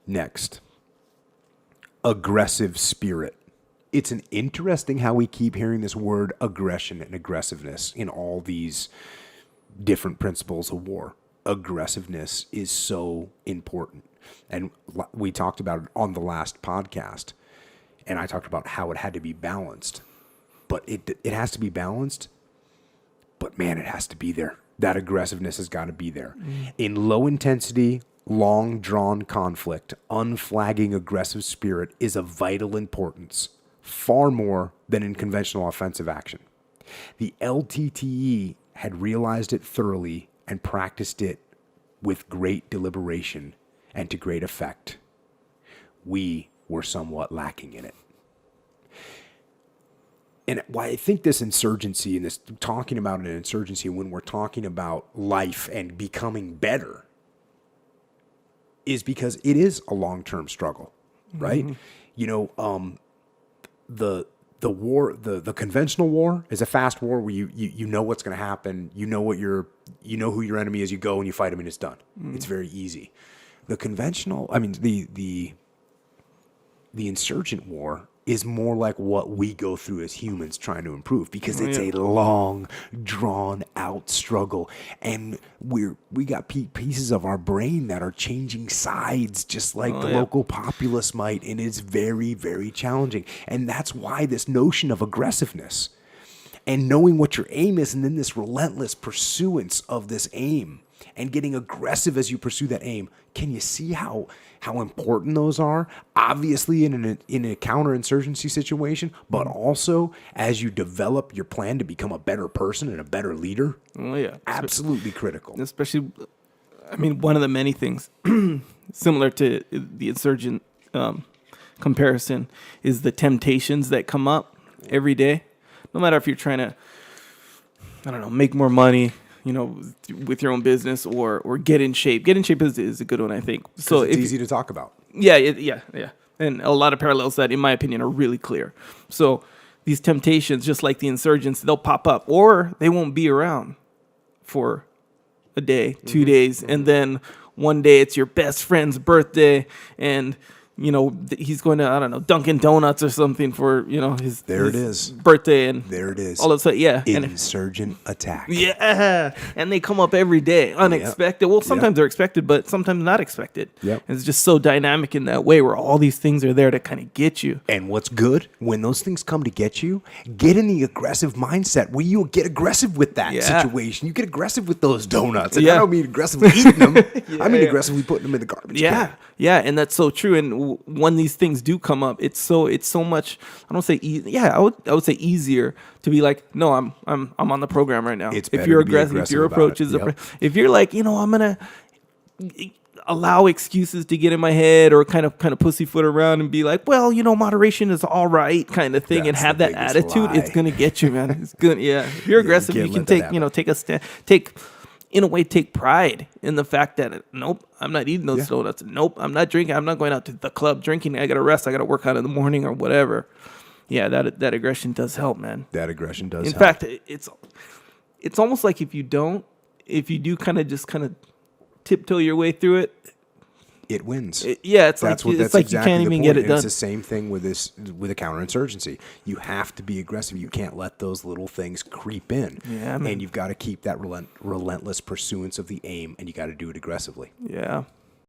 Next, aggressive spirit. It's an interesting how we keep hearing this word aggression and aggressiveness in all these different principles of war. Aggressiveness is so important. And we talked about it on the last podcast. And I talked about how it had to be balanced. But it has to be balanced. But man, it has to be there. That aggressiveness has got to be there. In low intensity, long drawn conflict, unflagging aggressive spirit is of vital importance, far more than in conventional offensive action. The LTTE had realized it thoroughly and practiced it with great deliberation and to great effect. We were somewhat lacking in it. And why I think this insurgency and this talking about an insurgency when we're talking about life and becoming better is because it is a long-term struggle, right? Mm-hmm. You know, the war, the conventional war is a fast war where you know what's going to happen. You know who your enemy is. You go and you fight him and it's done. Mm-hmm. It's very easy. The conventional, the insurgent war is more like what we go through as humans trying to improve because it's a long, drawn-out struggle. And we got pieces of our brain that are changing sides just like the local populace might, and it's very, very challenging. And that's why this notion of aggressiveness and knowing what your aim is and then this relentless pursuance of this aim and getting aggressive as you pursue that aim. Can you see how important those are? Obviously in a counterinsurgency situation, but also as you develop your plan to become a better person and a better leader. Oh yeah, absolutely critical. Especially, one of the many things similar to the insurgent comparison is the temptations that come up every day. No matter if you're trying to, make more money, with your own business or get in shape. Get in shape is a good one, I think. So it's easy to talk about. Yeah. And a lot of parallels that, in my opinion, are really clear. So these temptations, just like the insurgents, they'll pop up or they won't be around for a day, 2 days. And then one day it's your best friend's birthday and he's going to, Dunkin' Donuts or something for, his birthday. And there it is. All of a sudden, Insurgent attack. Yeah. And they come up every day, unexpected. Yep. Well, sometimes they're expected, but sometimes not expected. Yep. It's just so dynamic in that way where all these things are there to kind of get you. And what's good, when those things come to get you, get in the aggressive mindset where you'll get aggressive with that situation. You get aggressive with those donuts. And I don't mean aggressively eating them. I mean aggressively putting them in the garbage can. Yeah, and that's so true. And when these things do come up, it's so much. I don't say easy. Yeah, I would say easier to be like, no, I'm on the program right now. If you're aggressive, if your approach is, if you're like, I'm gonna allow excuses to get in my head or kind of pussyfoot around and be like, well, moderation is all right, kind of thing, and have that attitude, it's gonna get you, man. It's good. Yeah, if you're aggressive, you can take a stand, take pride in the fact that, nope, I'm not eating those donuts. Nope, I'm not drinking. I'm not going out to the club drinking. I got to rest. I got to work out in the morning or whatever. Yeah, that aggression does help, man. That aggression does help. In fact, it's almost like if you do kind of tiptoe your way through it, it wins. It's exactly you can't even get it done. It's the same thing with a counterinsurgency. You have to be aggressive. You can't let those little things creep in. Yeah, man. And you've got to keep that relentless pursuance of the aim, and you got to do it aggressively. Yeah.